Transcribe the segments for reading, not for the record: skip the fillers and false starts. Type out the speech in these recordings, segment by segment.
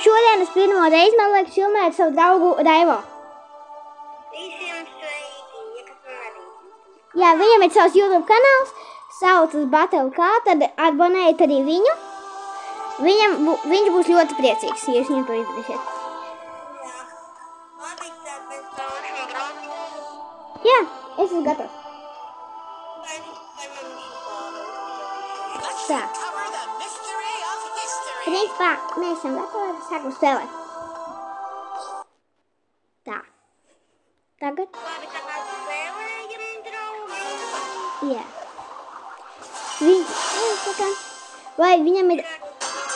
šodien es pirmo reizi, man liekas, filmēju savu draugu Raivo. Visiem sveiki, ja kas man arī. Jā, viņam ir savs YouTube kanāls, saucas Battle K, tad abonējiet arī viņu. Viņš būs ļoti priecīgs, ja jūs viņam to izdarīsiet. Jā. Labi, tad mēs pāršam grāmatu. Jā, es esmu gatavs. Tā. Principā, mēs esam gatavi, sākam spēlēt. Tā. Tagad. Labi, tā kā spēlējam, draugi. Jā. Vai viņam ir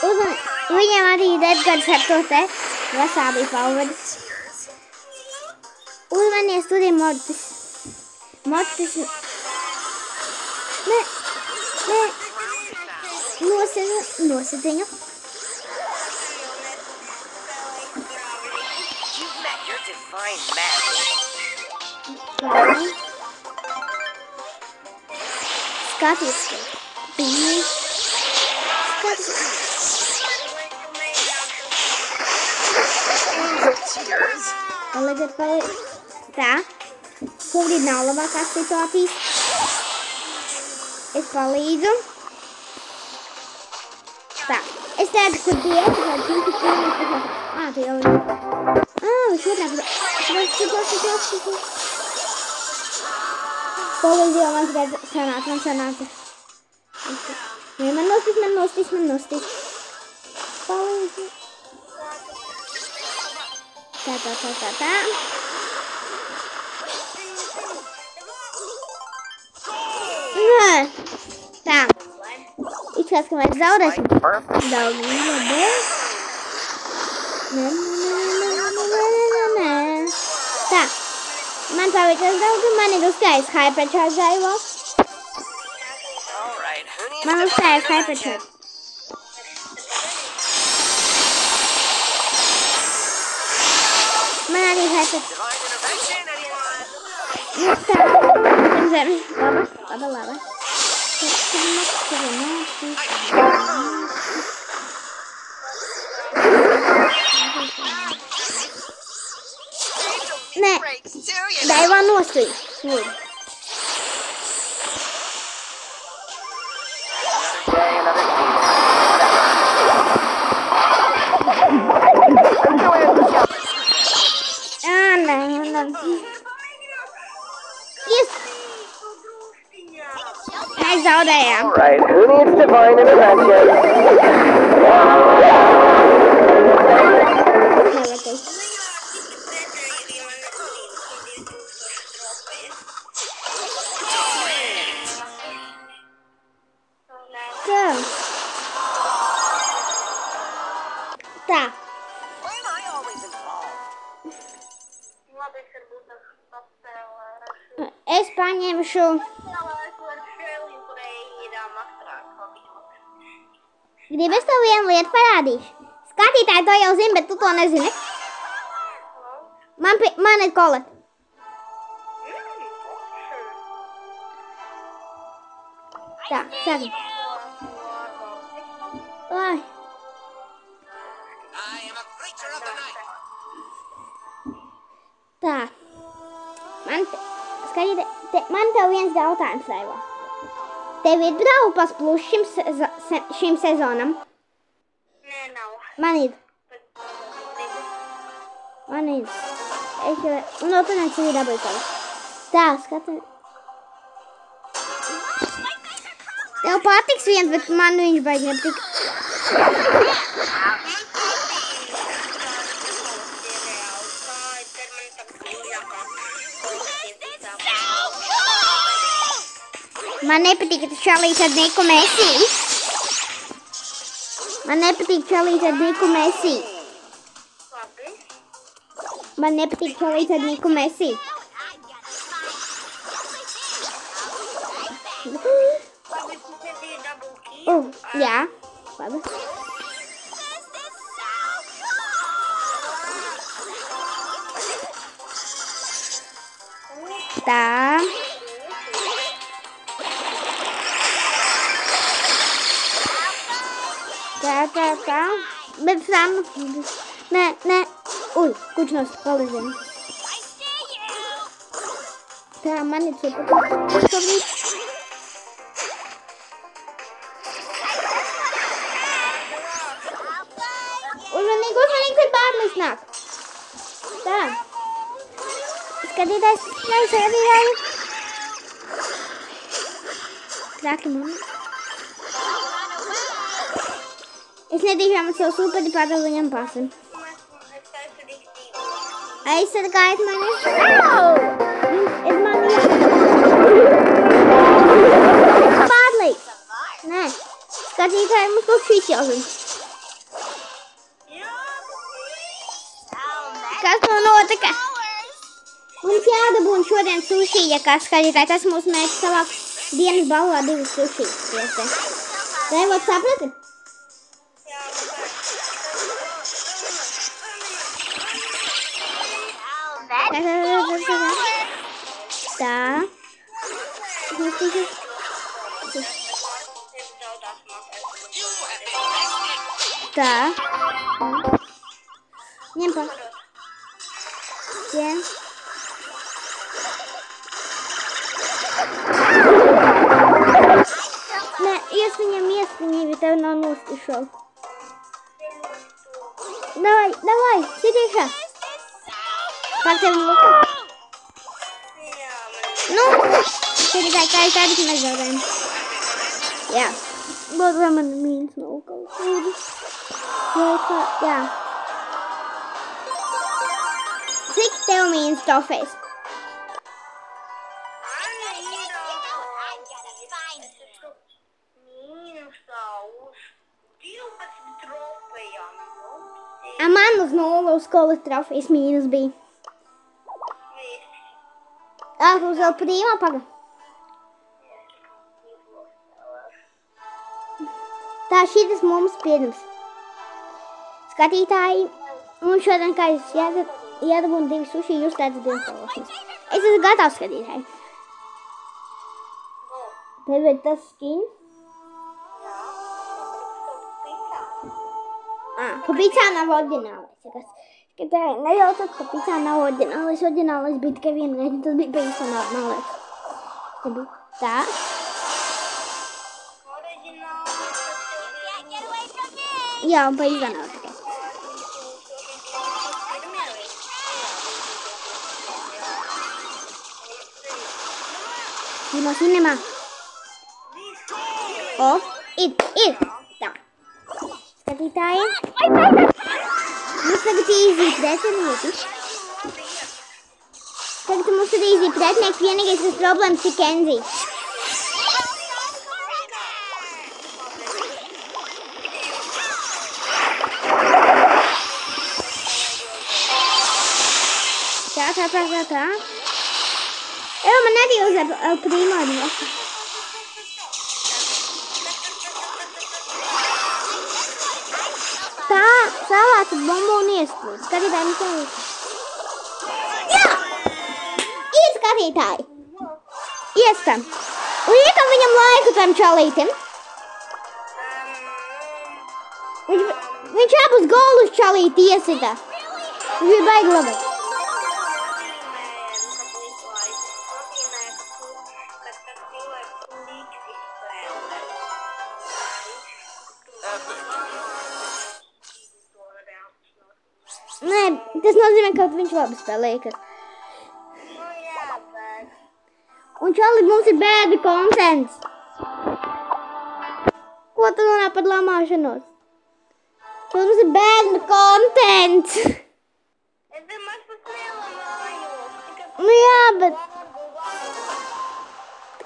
viņam arī ir Edgars ar to te vasābī palvadis. Uzmanies, tur ir Mortis. Mortis. Nē. Nosit viņu. Skaties, Paliek. Tā. Šobrīd nav labākās situācijas. Es palīdzu. Tā. Es teiktu, kur dietu, vai ķinti ķinti. Tu jau ir. Viņš otrāk. Palīdzu, jo man tikai sanāca. Man nostīs. Palīdzu. Tā. Nē. Tā. Izskatās, ka mēs zaudēsim. Nē. Tā. Man paveicās daudz, man ir uzstājis Hypercharge Raivo. Man uzstājis Hypercharge. Man arī Hypercharge. Tā. Laba. Nē, Raivo nostīja. Nē. Mēs zaudējām. All right, who needs divine intervention? Tā. Es paņemšu. Gribi es tev vienu lietu parādīšu? Skatītāji to jau zina, bet tu to nezini. Man ir koleta. Tā, saka. Ai. Tā. Man tev viens jautājums, Raivo. Tev ir Brawl plus šim sezonam? Nē, nav. Man ir. Es jau... Un oponents ir dabūju tev. Tā, skati. Tev patiks viens, bet man viņš baigi nepatīk. Man nepatīk, ka tu čalīts ar Niku Messi. Man nepatīk čalīts ar Niku Messi. Jā. Labi. Tā. Tā. Bet Sanna. Nē. Ui, kurš no spalizēm? Tā, man ir super. Uzmanīgi, kad bārlis nāk. Tā. Skatītājs, skatītāju. Traki, mamma. Es nedīšām ar savu superi pārdod viņam pasim. Aizsargājiet mani. Ir mani pārlīgs. Nē. Skatītāji, mums kaut šīs jauzina. Kas man notika? Mums jādabūna šodien suši, ja kā skatītāji. Tas mūsu mērķis savā dienas balvā 2 suši. Vai vot saprati? Tā. Tā. Ņem pa. Ņem. Nē, viņam, ja tev nav nostišau. Davai, sitiešā. Pār tevi nokļūt. Nu, skatītāji, kā es tādu nezaudēju. Jā. Lūdzu, vai man mīnas nav kaut kādu. Jā. Cik tev mīnas trofejas? Man uz 0 uz skolas trofejas mīnus bija. Uz vēl prīmā paga. Tā šitas mums pirms. Skatītāji, un šodien, kā jūs jādabūna 2 suši, jūs tādas dienas spēlošanas. Es esmu gatavs, skatītāji. Tev ir tas skins? Kapicā nav oriģinālais. Skatītāji, nejaucat, kapicā nav oriģinālais. Oriģinālais bija tikai viena reize, tas bija pavisam nālēk. Tā. Jā, un pavisam nav tikai. Zinās inemā. O, ir. Tā. Skatītāji. Mums tagad īzī pretinieki. Tagad mums ir īzī pretinieki. Vienīgais tas problēmas ir Kenzie. Tā. Man nebija uz El Primo atbalsta. Tā, savāca bombu un iesprūst. Skatītāji, mums jāiet. Jā! Iet, skatītāji! Iestam. Un iekam viņam laiku tam čalītim. Viņš abus golus čalīti iesita. Viņš bija baigi labāk. Nē, tas nozīmē, ka viņš labi spēlēja. Un čali, mums ir bēdu kontents. Ko tu runā par lamāšanos? Mums ir bēdu kontents. Nu jā, bet...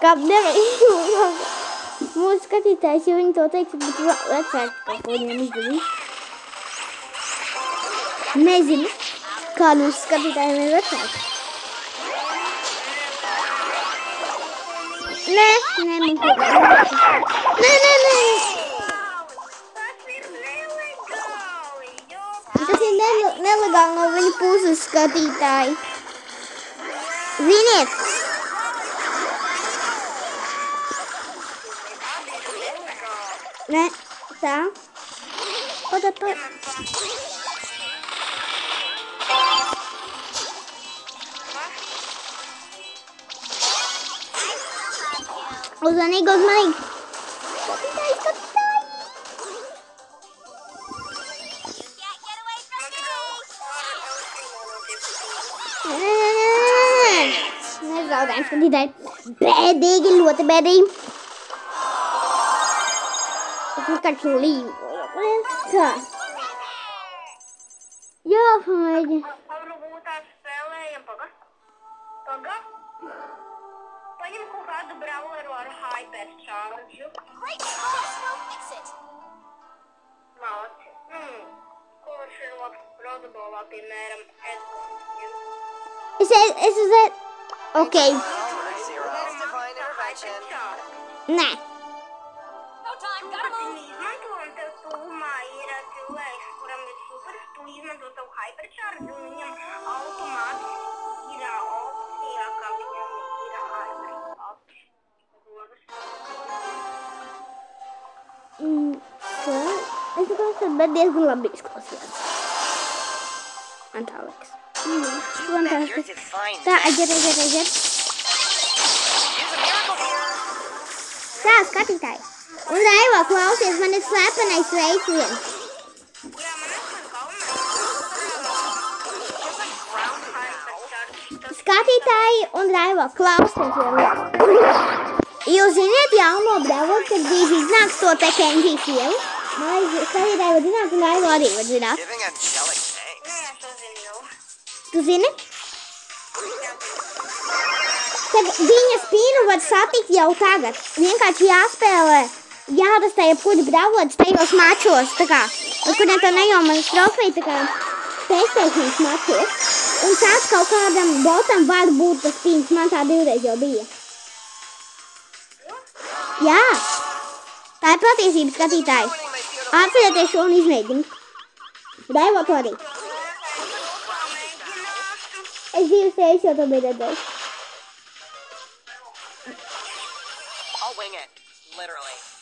Kā nevar... Mūsu skatītājs, ja viņi to teiks, bet vecāki kaut ko viņam izdarīja. Nezinu, kā mūsu skatītājiem ir vecāki. Nē, mums ir vecāki. Nē. Tas ir nelegāli no viņa puses, skatītāji. Ziniet! Nē, tā. Uzmanīgi, uzmanīgi. Skatītāji, skatītāji. Nezaudējums, skatītāji. Bēdīgi, ļoti bēdīgi. Es vienkārši līvoju. Tā. Jāpamēģina. Varbūt tās spēlējam. Paga. Paņem kaut kādu brawleru ar hypercharge. Malaci. Kurš ir labs protobolā, piemēram, Es uzēju. Ok. Nē. Izmantojam tev tuvumā ir cilvēks, kuram ir supers, tu izmanto tavu hypercharge un viņam automātiski ir opcija, ka viņam ir hypercharge. Es domāju, bet diezgan labi izklausījās. Man tā liekas. Tā, aiziet. Tā, skatītāji. Un Raivo, klausies, man ir slepenais veiciens. Jā, man esmu galvenais. Skatītāji un Raivo, klausies vienmēr. Jūs ziniet jauno bravo, kad drīz iznāks to te Kenjī filmu? Man liekas, skatītāji var zināt un Raivo arī var zināt. Tu zini? Kad viņa spīnu var satikt jau tagad. Vienkārši jāspēlē, jārastē jebkuri bravoļi tajos mačos, tā kā, ar kuriem tev nejomas trofeji, tā kā, PlayStationas mačos. Un tāds kaut kādam botam var būt tas spīns, man tā divreiz jau bija. Jā, tā ir patiesība, skatītāji. Atcerieties šo un izmēģiniet. Raivo to arī. Es divas reizes jau to biju redzējis.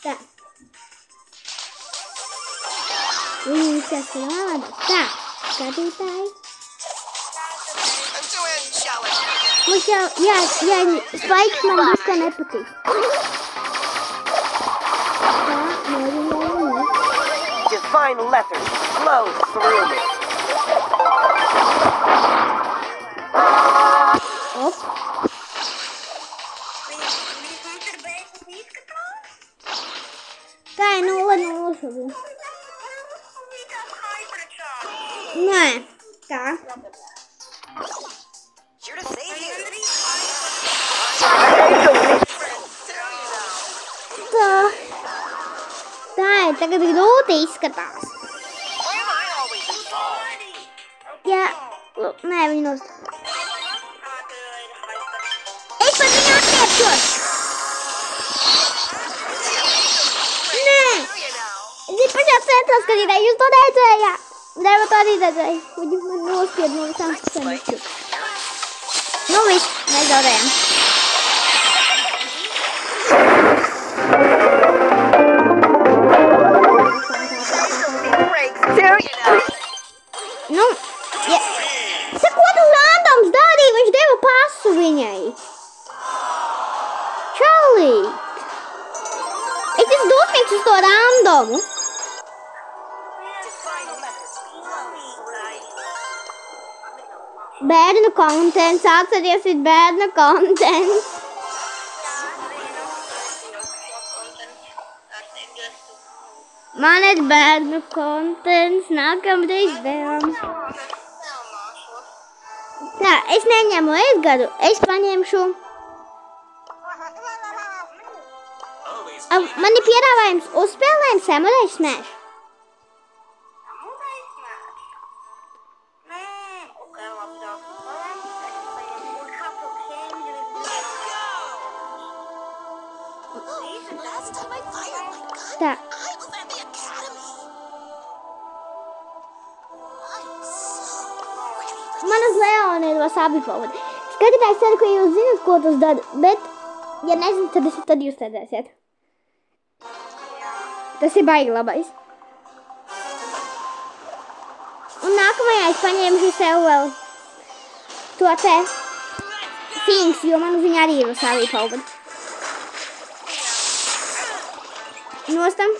Tā. Viņi saskrāda. Tā, skatītāji. Mums jau, jā, spaiks man visko nepatīk. Tā, mēģinājumi. Divine letters flow through me. Op. Tā ir 0-0 šobrīd. Nē, tā. Tā ir tagad grūti izskatās. Jā, nē, viņi nostāv. Es pat viņu attiepšos! Nē! Es pašā centrā skatītāji, jūs to redzējāt! Deva to arī redzēja. Viņi man nospied no visām pusēm. Nu viss, mēs zaudējām. Nu, ja. Ko tu randoms darīji? Viņš deva pasu viņai. Čalīt. Es esmu dusmīgs uz to randomu. Bērnu kontents, atceries, ir bērnu kontents. Man ir bērnu kontents, nākamreiz vēl. Tā, es neņemu Edgaru, es paņemšu. Man ir piedāvājums uzspēlējam Samurai Smash. Tā. Man uz Leona ir wasabi powder. Skatītājs ceru, ka jūs zināt, ko tas dara, bet, ja nezināt, tad jūs redzēsiet. Tas ir baigi labais. Un nākamajā es paņēmušu sev vēl to te Finks, jo man uz viņu arī ir wasabi powder. Nostam.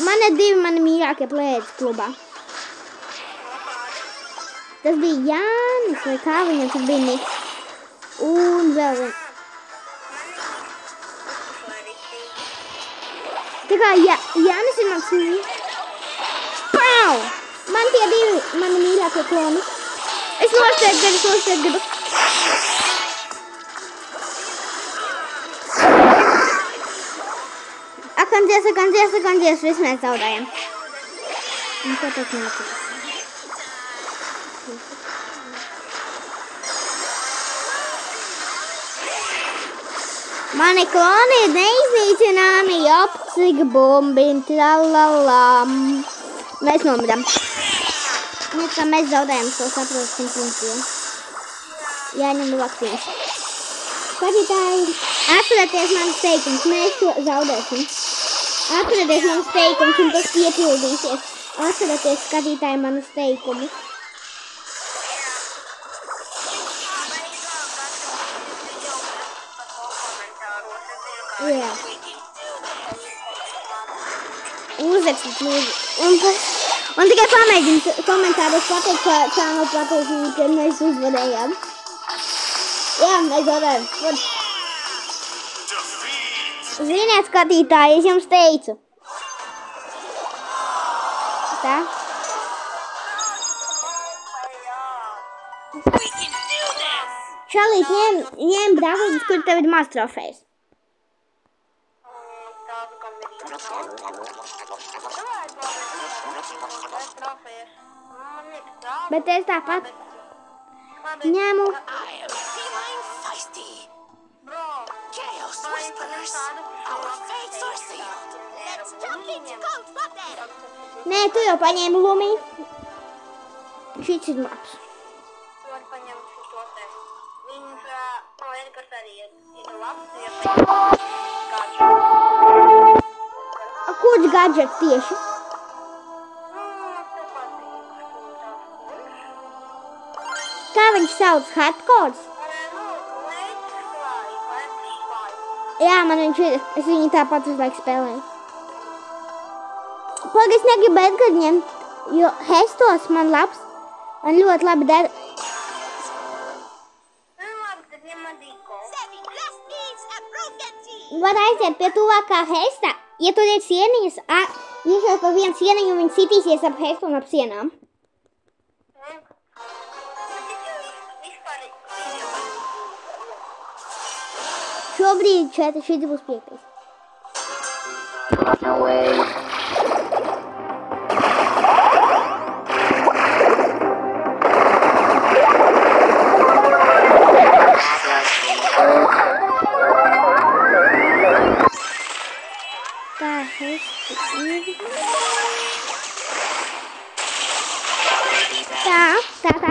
Man ir 2 mani mīļākie plēdi klubā. Tas bija Jānis, vai kā viņam tur bija niks. Un vēl vien. Tā kā Jānis ir mans mīļākais. Pau! Man tie 2 mani mīļākie kloni. Es nostiet gribu. Akanties, viss mēs zaudējam. Un ko tad nācīs? Mani kloni ir neiznīcināmi, jopcīgi bumbi, tralalām. Mēs nomiram. Kā mēs zaudējam to saprotu 100 punktiem. Jāņem vakcīnas. Skatītāji, atcerieties manas teikums, mēs to zaudēsim. Atcerieties manas teikums un tas piepildīsies. Atcerieties, skatītāji, manus teikumus. Jā. Uzrakstīt, lūdzu. Un tikai pamēģiniet komentāros pateikt, kā nav patīkami, kad mēs uzvarējām. Jā, mēs zaudējām. Ziniet, skatītāji, es jums teicu. Tā. Čalīt, ņem brālis, kur tev ir maz trofejs. Bet es tāpat ņemu. Nē, tu jau paņēmi Lumī. Šits ir labs. Kurš gadžets tieši? Kā viņš sauc? Hardcores? Jā, man viņš ir. Es viņu tāpat uz laiku spēlēju. Pagaid, es negribu Edgars ņemt, jo Hestos man labs. Man ļoti labi dara. Var aiziet pie tuvākā Hesta. Ja tur ir sieniņas, iešot pa vienu sieniņu un viņi sitīsies ap Hestu un ap sienām. Šobrīd 4, šis būs 5.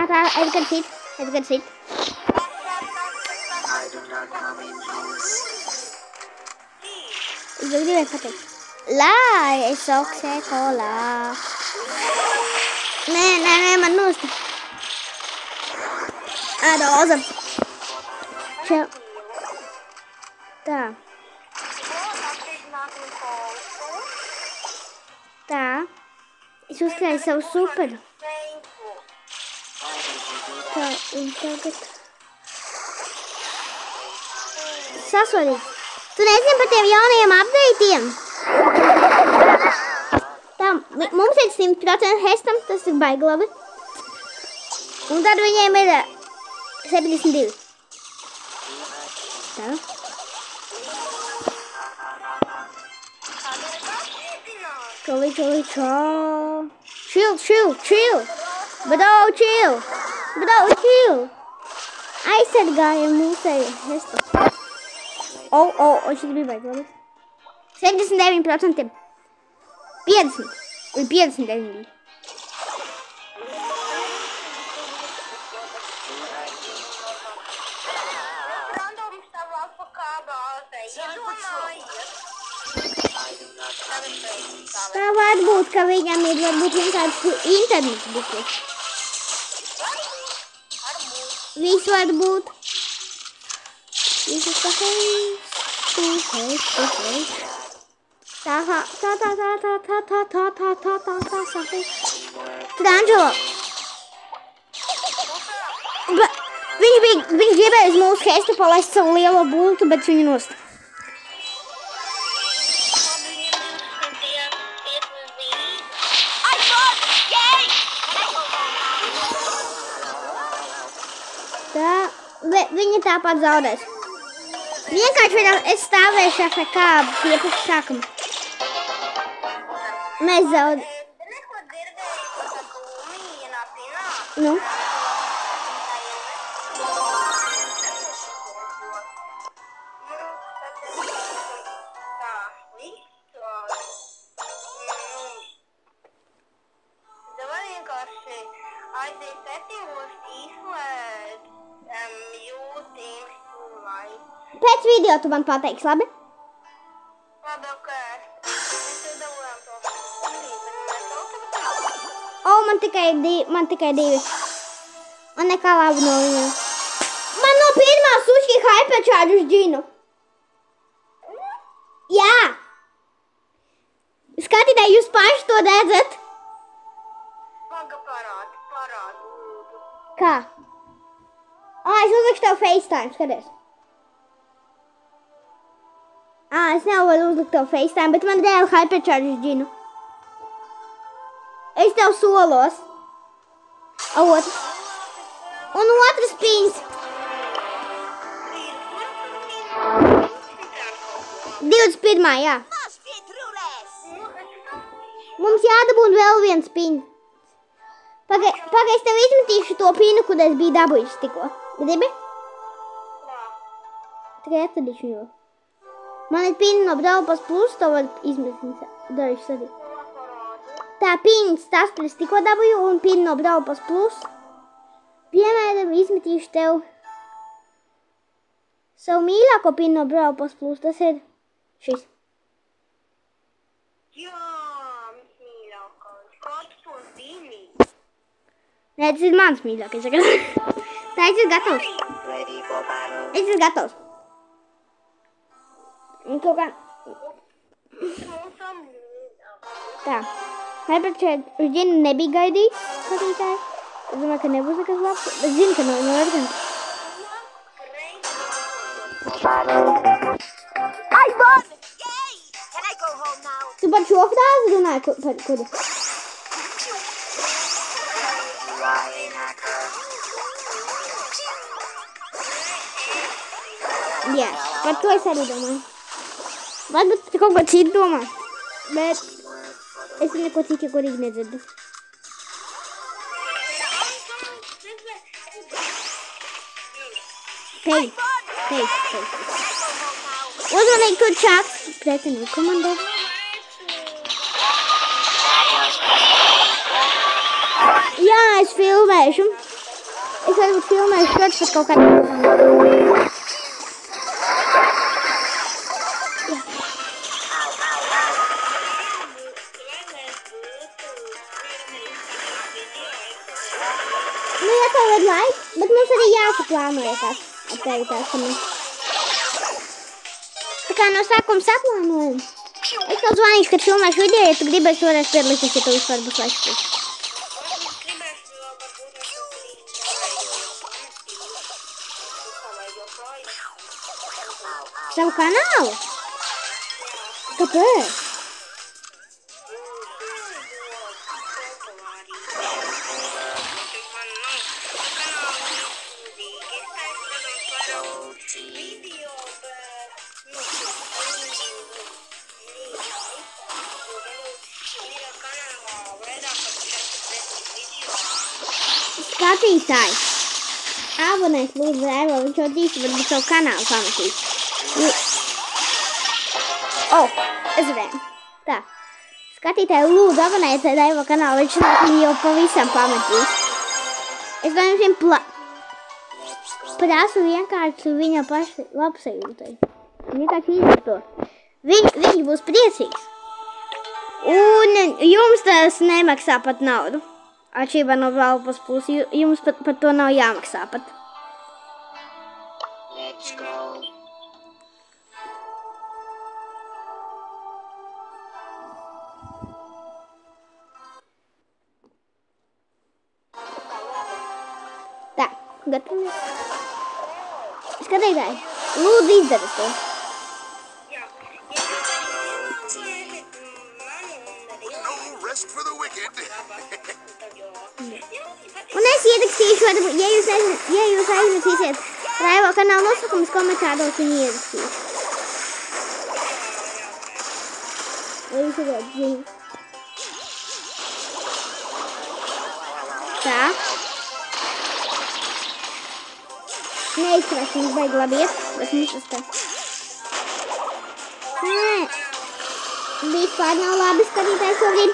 Tā, Edgars sit. Es gribēju pateikt. Lai, es oksē kolā. Nē, man nostā. Roza. Čau. Tā. Tā. Es uzkrāju savu superu. Tā, un tagad. Sasodīt. Tu nezini par tiem jaunajiem updateiem? Tā, mums ir 100% Hestam, tas ir baigi labi. Un tad viņiem ir 72. Tā. Čoli. Chill. Bro, chill. Aizsargājam mūsēju Hestu. Šis bija baigi labi. 79%. 50. Vai 59. Tā var būt, ka viņam ir varbūt vienkārši internets buklets. Viss var būt. D'Angelo. Viņš gribēja uz mūsu hestu palaist savu lielo bultu, bet viņu nost. Tā, viņa tāpat zaudēs. Vienkārši es stāvēšu FK iepriekš sākuma. Mēs zaudējam. Nu? Pēc video tu man pateiksi, labi? Labi, ok. Mēs tev dabūjām to O, man tikai divi. Man nekā labi no viņiem. Man no pirmā suški hypercharge uz džinu. Jā. Skatītāji, jūs paši to redzat? Paga parādi. Kā? Es uzlikšu tev FaceTime, skaties. Es nevaru uzlikt tev FaceTime, bet man reāli hypercharge uz džinu. Es tev solos. Otrs. Un otrs pīns. 21. jā. Mums jādabūn vēl viens pīns. Pagai, es tev izmetīšu to pīnu, kur es biju dabūjuši tikko. Gribi? Tikai atradīšu viņu. Man ir pīna no Braupas plus, to var izmetīt. Darīšu arī. Tā pīns, tas, kur es tikko dabūju, un pīna no Braupas plus. Piemēram, izmetīšu tev savu mīļāko pīnu no Braupas plus. Tas ir šis. Jā, mīļākais. Kāds to zini? Nē, tas ir mans mīļākais. Tā, es esmu gatavs. Es esmu gatavs. Kaut kā... Tā. Hypercharge uz džinu nebija gaidījis, skatītāji. Es domāju, ka nebūs nekas labs. Es zinu, ka no Ergan. Tu par šo frāzi runāji, par kuru? Jā, par to es arī domāju. Varbūt tu kaut ko citu domā, bet es neko citu kurīgi nedzirdu. Hei. Uzmanīgi, tur čāks pretinieku komandē. Jā, es filmēšu. Es varbūt filmēšu šeit pat kaut kādā. Nu, ja tev ir laiks, bet mums arī jāsaplānojas ar tevi tās komandē. Tā kā no sākuma saplānojam. Es tev zvanīšu, kad filmēšu video, ja tu gribēsi toreiz piedalīties, ja tu vispār būs laiks. Savu kanālu? Kāpēc? Skatītāji, abonēt lūdzu Raivo, viņš jau drīz varbūt savu kanālu pamatīs. Es varēju. Tā, skatītāji lūdzu abonēt Raivo kanālu, viņš jau pavisam pamatīs. Es domāju, viņam prasu vienkārši viņa paša labsajūtai. Vienkārši izdarto. Viņš būs priecīgs. Un jums tas nemaksā pat naudu. Atšķirībā no Braupas plus, jums par to nav jāmaksā pat. Gatavamies. Skatītāji, lūdzu izdarat to. Jā. Ja jūs arī ievēlēsiet mani un arī No rest for the wicked. tad jau. Un es ierakstīšu, ja jūs aizmirsīsiet Raivo kanāla nosaukumus komentāros un ierakstīšu. Vai jūs varētu zināt? Tā. Neizkrās, viņš baigi labi iet, bet viņš tas tā. Nē. Vispār nav labi skatītājs šobrīd.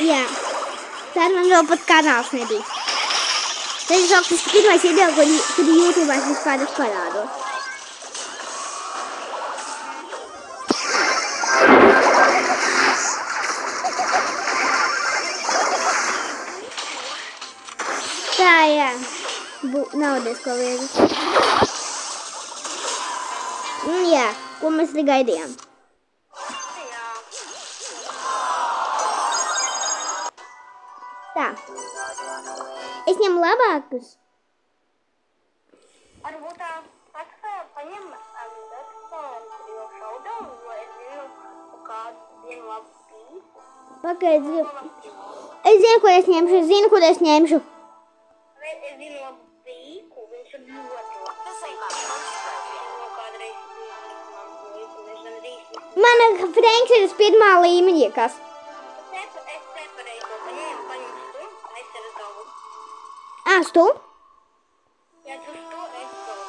Jā, tad man vēl pat kanāls nebija. Tas ir kaut kas pirmais video, kur YouTube vispār es parādos. Tā, jā. Naudies, ko viegli. Jā, ko mēs arī gaidījām. Tā. Es ņemu labākus. Varbūt tā paņem šaudu, jo es zinu kādu vienu labu pīku. Pagaid, es zinu, kur es ņemšu, es zinu, kur es ņemšu. Es zinu labu pīku, viņš ir ļoti labs. Kādreiz Mana Franks ir uz pirmā līmeņa, kas? Es pareizi to paņēmu stu, aizceru tavu. Stu? Ja tu stu, es tavu.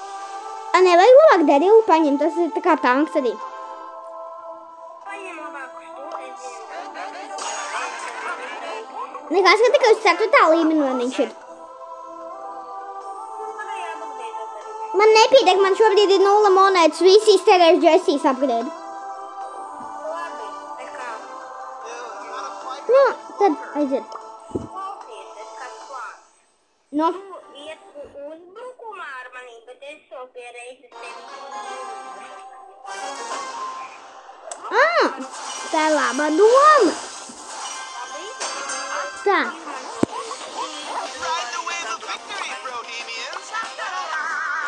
Nevajag labāk Derilu paņemt, tas ir tā kā tanks arī. Paņem labāku stu, es zinu. Nekās, ka tikai uz 4. līmeni viņš ir. Man nepietiek, man šobrīd ir 0 monētas, visi iztērējuši Jessijas upgrade. Labi, kā? Nu, tad aiziet. Klausies, es kāds plāns. Nu, Tu iet uzbrukumā ar manī, bet es jau pie reizes tevi tā ir laba doma. Labi? Tā. Ride the wave of victory, Bohemians.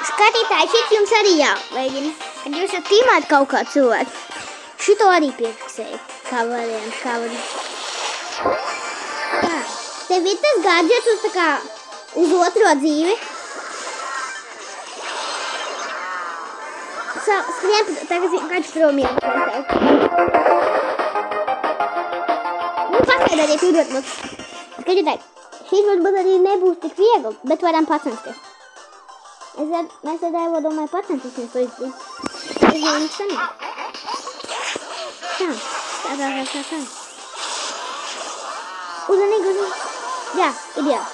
Skatītāji, šit jums arī jāmēģina. Kad jūs esat tīmēt kaut kā cilvēku. Šito arī piefiksēju. Kā variants, kā variants. Tā. Tev ir tas gadžets uz tā kā uz otro dzīvi. Skrien, tagad kāds prom iet. Nu, paskaidājiet, jūdot mums. Skatītāji, šīs varbūt arī nebūs tik viegli, bet varam pacensties. Mēs ar Daivo domāju pacensties to izdarīt. Es jau sanāk. Tā. Uzmanīgi. Jā, ideāli.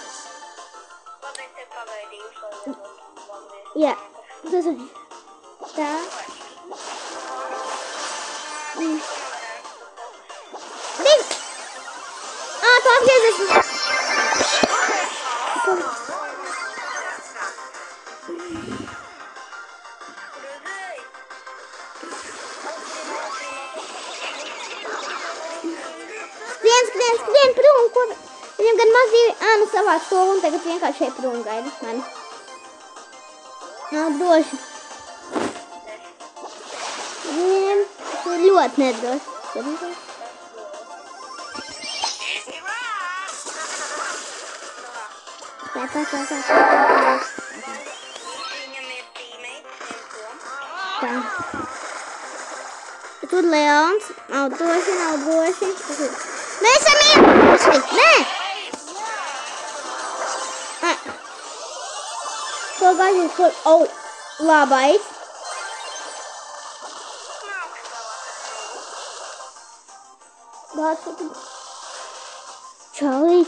Labi, es tev pagaidīšu. Jā, tas ir. Tā. Divi. Tu apgriezies. Skrien prom, ko? Viņam gan maz dzīvi, nu savāc to un tagad vienkārši šeit prom gaida mani. Nav droši. Viņam tas ir ļoti nedroši. Tā. Viņam ir tīmeits, Tā. Tur Leons, nav droši. Mēs esam iepuši! Nē! To gaļas, kur... labais. Čali.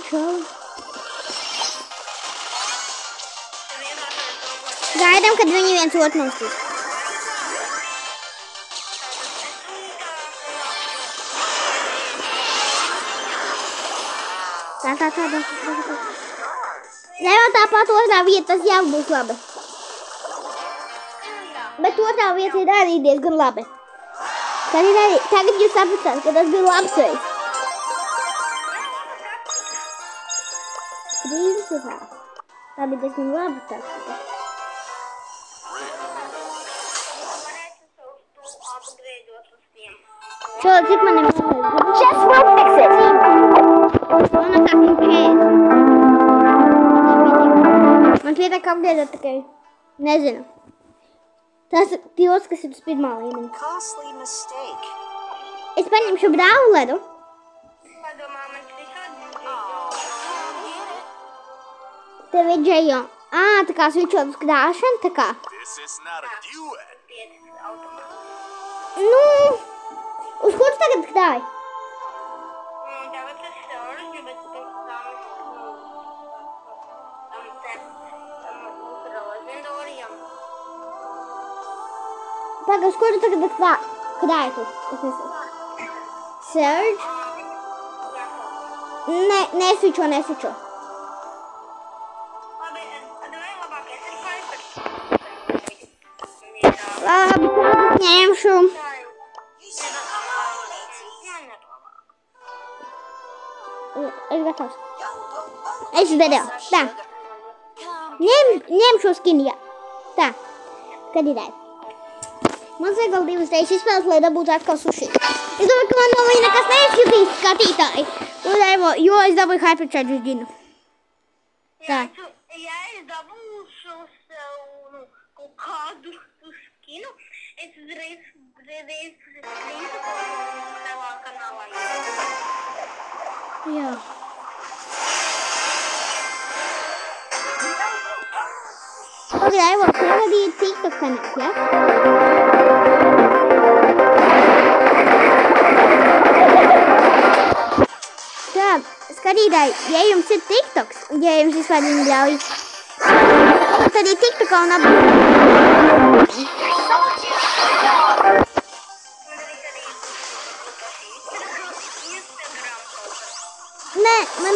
Gaidām, kad viņi viens otru nostīs. Tā. Nevēl tāpat otrā vieta, tas jau būs labi. Bet otrā vieta ir arī diezgan labi. Skatītāji, tagad jūs sapratāt, ka tas bija labs veids. Principā. Tā bija diezgan laba taktika. Čo, cik man ir mājās? Just will fix it. Man tā kā krēs. Man pietiek apgriezot tikai, nezinu. Tas tīlos, kas ir uz pirmā līmeņa. Costly mistake. Es paņemšu brawleru. Padomā, man visādi Tev ir Džejo. Tā kā svičot uz krāšanu, tā kā. This is not a duet. piecas automāti. Uz kur tu tagad krāji? Tagad tas sauras, bet pēc tam legendorijam. Paga, uz kur tu tagad krāji tu? Es nezinu. Surge? Nesvičo. Labi, domāju, labākais ir Hyper. Labi, tagad ņemšu. Es gatavs. Es darīju. Tā. Ņem šo skinu, jā. Tā. Kad ir dēļ. Man vajag vēl divas reizes izspēlēt, lai dabūtu atkal suši. Es domāju, ka man no viņa nekas neizskatīs skatītāji. Jo es dabūju Hypercharge ginu. Tā. Ja es dabūšu sev kaut kādu skinu, es uzreiz savā kanālā. Jā. Pagaidām, vēl tagad ir TikTok kanāls, jā? Tā, skatītāji, ja jums ir TikToks, ja jums vispār viņi ļauj, tad ir TikTokā un Nē, man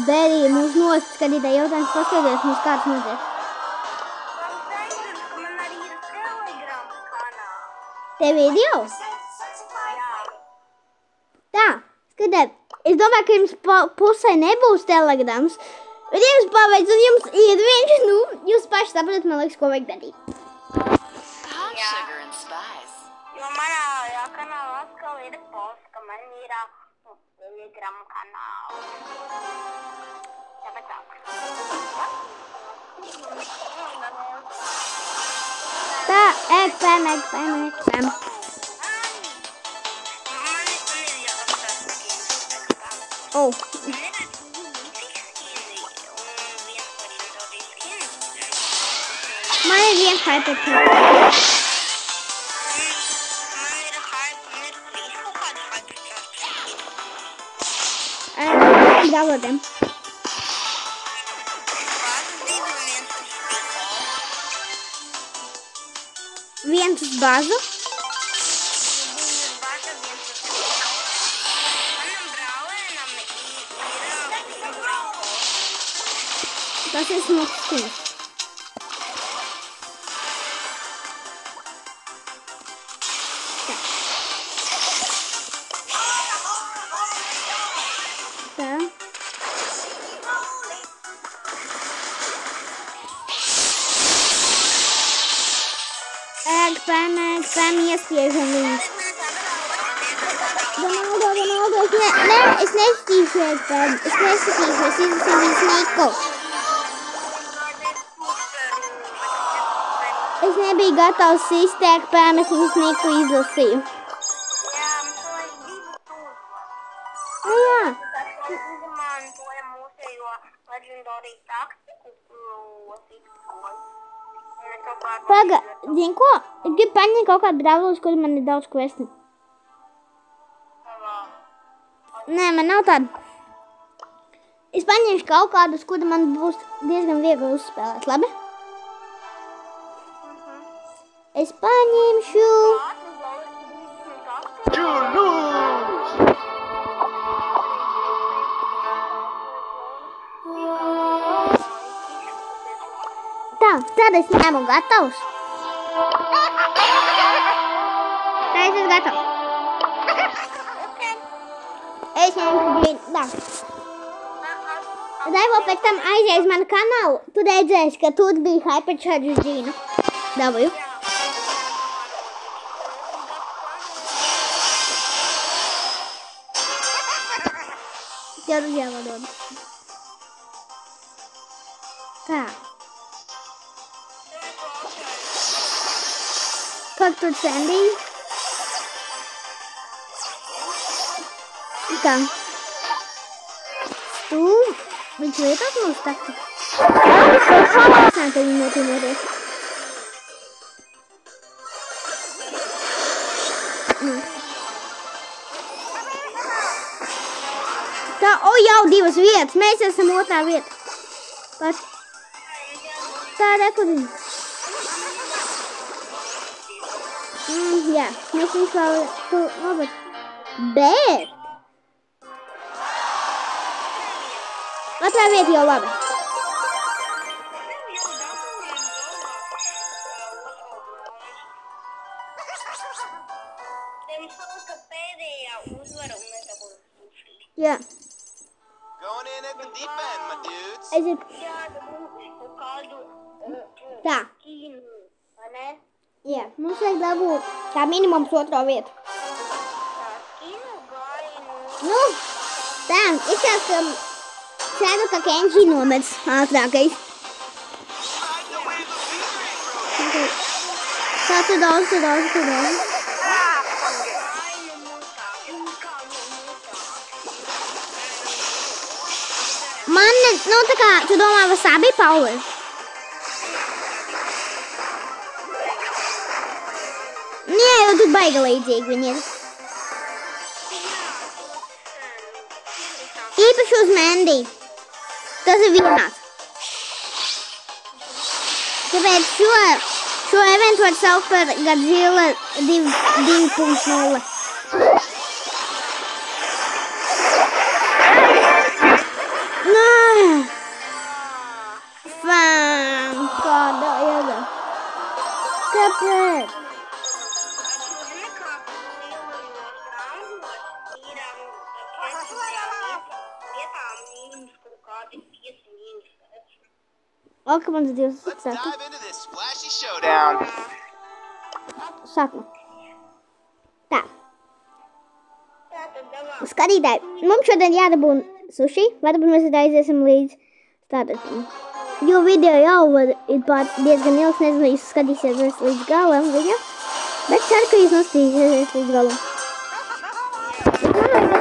Berija mūs nost, skatītāji, jautājums paskaties mums kāds notiek. Man arī ir Telegram kanāls. Tev ir jau? Tā, skatēt, es domāju, ka jums pusē nebūs Telegrams, bet jums paveic un jums ir viņš, jūs paši sapratat, man liekas, ko vajag darīt. Sugar and spice. Jo manā kanālā atkal ir posts, ka man ir Telegram kanāls. Tāpēc tā. Tā, ekpēm. Man ir jāatstās skins. Oh, Man ir cik skini un viens legendary skins. man ir viens Hypercharge. Man ir trīs kaut kādi Hypercharge. Galotiem. Viens uz bazu. Tas ir smuks skins. Tā. Ekpēm iespiežam viņus. Ronaldo, es nesatīšu ekpēm. Es izlasīšu Niku. Es nebiju gatavs sist ekpēm, es viņus Niku izlasīju. Jā. Izmantojam mūsējo legendary taktiku. Paga, zini ko? Es gribu paņemt kaut kādu bravlus, kur man ir daudz questi. Nē, man nav tāda. Es paņemšu kaut kādus, kur man būs diezgan viegli uzspēlēt, labi? Es paņemšu... Tā, tad es ņemu gatavs. es esmu gatava. Es ņemšu grīnu. Tā. Daivo pēc tam aizies manu kanālu. Tu redzēsi, ka tur bija Hypercharge uz grīnu. Dabūju. Jau uz jāvadod. Tā. Как тут Sandy? Tā. Viņš lietās mūsu taktu. Nē, tad viņi notīmoties. Tā, jau divas vietas. Mēs esam otrā vieta. Tā, rekordīgi. Jā, mēs viņš vēl tu labāk. Bet! Otrā vieta jau labi. Jā. Going in at the deep end, my dudes. Aiziet. Tā. Jā, mums vajag dabūt kā minimums otro vietu. Nu, tā, izskatās, ka ceru, ka Kenji nomets ātrākais. Tā, tu daudz. Man, nu tā kā, tu domā, wasabi power? Nē, jau tu baiga līdzīgi viņi ir. Īpaši uz Mandy. Tas ir vienās. Tāpēc šo eventu var saukt par Godzilla 2.0. Nē! Fām! Kādā jēga? Kāpēc? Ok, mans Dievs, Let's sākam. dive into this splashy showdown. Sākam. Tā. Skatītāji, mums šodien jādabūna suši. Varbūt mēs aiziesim līdz tātad. Jo video jau ir pat diezgan ilgs, nezinu, jūs skatīsieties līdz galam video. Bet ceru, ka jūs noskatīsieties līdz galam.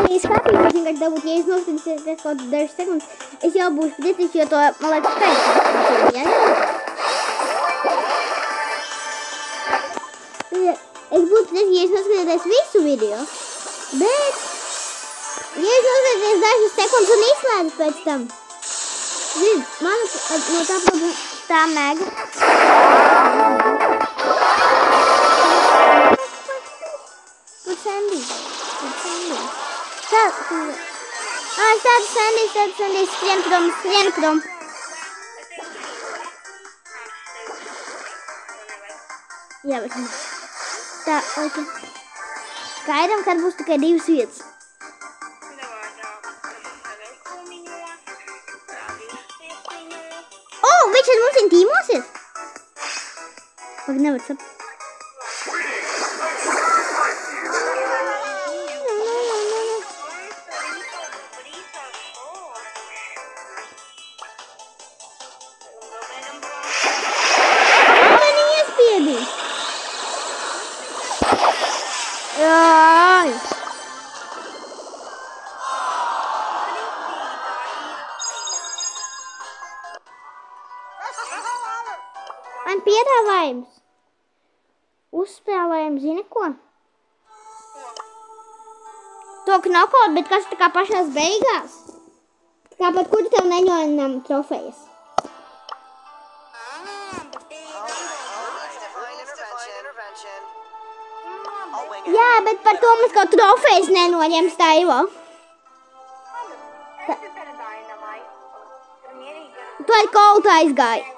Ja skatījums vienkārši dabūt, ja jūs noskatīsieties kaut dažas sekundes, es jau būšu priecīgs, jo to, man liekas, pēc. Es būtu priecīgs, ja jūs noskatīties visu video, bet, ja jūs noskatīties dažas sekundes un izslēdz pēc tam, zin, man no tā problēma tā mega. Kur Sandy? Sandy, skrien prom. Jā, bet tā, ok. Gaidām, kad būs tikai divas vietas. Viņš ar mums intīmosies? Pag nevar saprast. Man piedāvājums. Uzspēlējam, zini ko? To knockout, bet kas tā kā pašās beigās? Tā kā par kuru tev neņoņam trofejas. Jā, bet par to mums kaut trofejas nenoņem Staivo. Tu ar koltu aizgāji.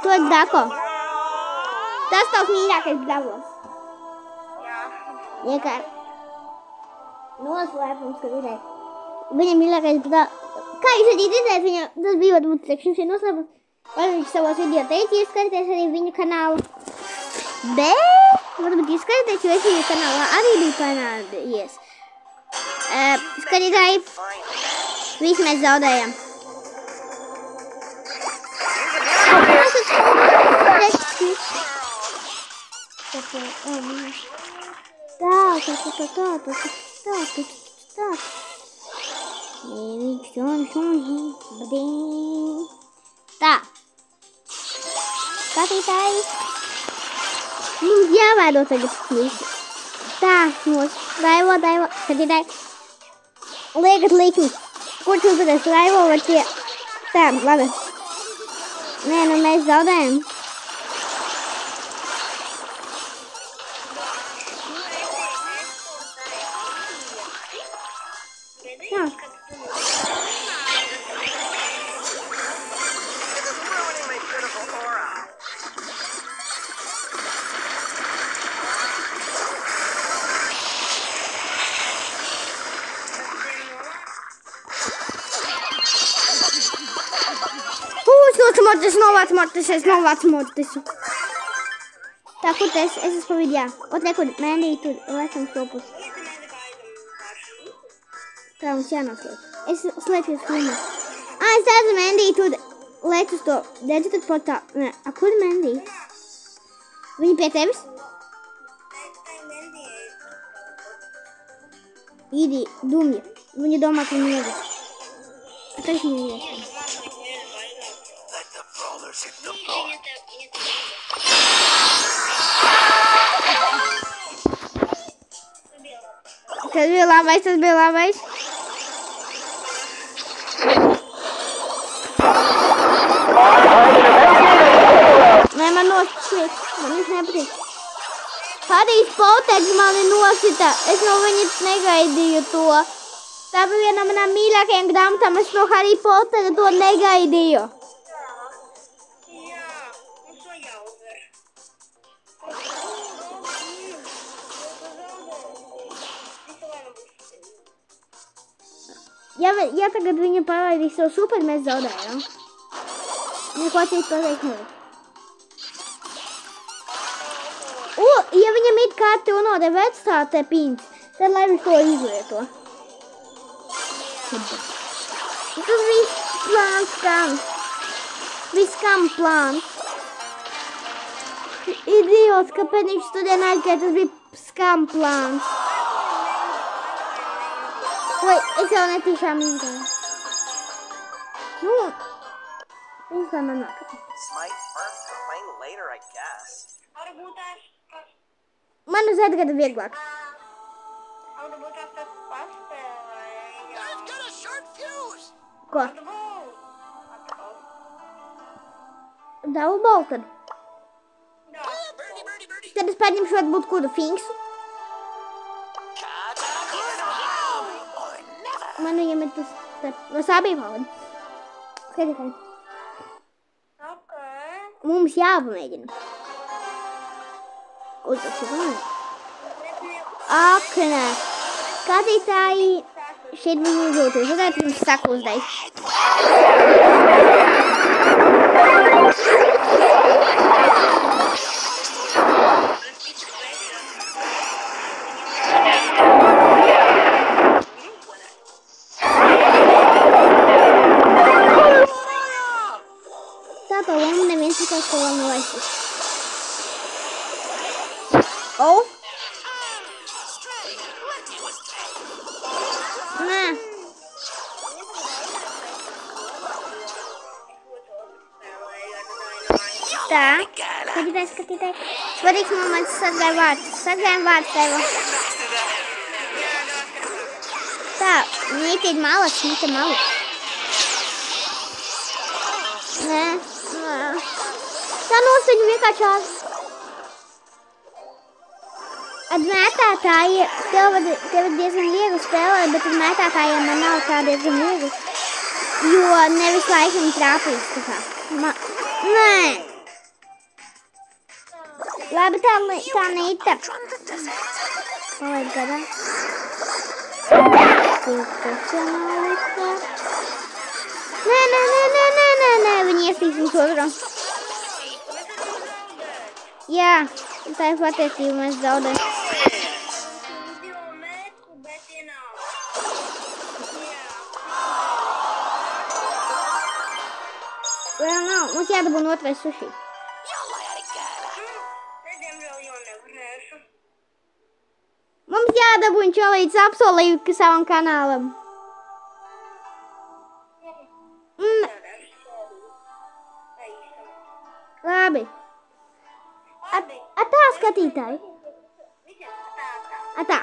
Tu esi Dako. Tas tavs mīļākais bravos. Jā. Iekārt. Noslēpums, ka vidē. Viņa mīļākais bravos. Kā jūs varat redzēt, viņa, tas bija būt sekšņums, ja noslēpums. Vai viņš savos video teica, ieskaties arī viņa kanālu. Bet, varbūt ieskaties, jo es viņa kanālā arī biju panādies. Skatītāji, visi mēs zaudējam. Tā. Skatītāji. Mums jāvēdo tagad visi. Tā, daivo, skatītāji. Liekat likmes. Kur tu tad esi daivo vai tie? Tā, labi. Nē, nu mēs zaudējam. Jā. Es novācu mortisu. Tā, kur te es esmu pa vidjā. Ot, nekur, Mēndī, tur lecam stopus. Tā, mums jānoslēp. Es slēpjos filmā. Es redzu, Mēndī, tur lec uz to. Redzi, tur portā. Nē, kur Mēndī? Viņa pie tevis? Īdī, dumja. Viņa domā, ka viņa iedus. Tagad viņa iedus. Tas bija labais. Nē, man nošķiet. Man viņš nepatīk. Hadijs Poters mani nosita. Es no viņa negaidīju to. Tā bija viena no manām mīļākajām grāmatām. Es no Harry Pottera to negaidīju. Ja tagad viņa palaidīs savu super, mēs zaudējam. Neko cits pateikt nevar. Ja viņam it kāti unode vecstāte pīns, tad lai viņš to izlieto. Tas viss plāns skams. Viss skam plāns. Idiots, kāpēc viņš studien aizgāja, tas bija skam plāns. Vai, es jau netīšām izgāju. Nu, viņš tā man nāk. Man uz Edgara vieglāk. Ko? Double tad? Tad es paņemšu varbūt kuru Finksu. Man viņam ir tas no sābīm valda. Skatītāji. Mums jāpamēģina. Uzrakšana. Ak, nē. Skatītāji, šeit mums uzlūties. Uzlūties mums saku uzdais. Tā, skatītāji. Svarīgs moments sargāja vārds. Sargājam vārds tev. Tā, mītīt malaks, mīta malaks. Nē. Tā nostaņu vienkāršās. Ar mētātāji, tev ir diezgan viegli spēlēt, bet ar mētātājiem man nav tā diezgan viegli. Jo nevis laikam trāpīs tā kā. Nē. Labi, tā nīta. Palaid gadā. Profesionāli. Nē, viņi iestīs mums otru. Jā, tā ir patiesība, mēs zaudējam. Vēl nav, mums jādabūna otrais suši. Mums jādabūna čolītis apsolīju savam kanālam. Labi. Atā skatītāji. Atā.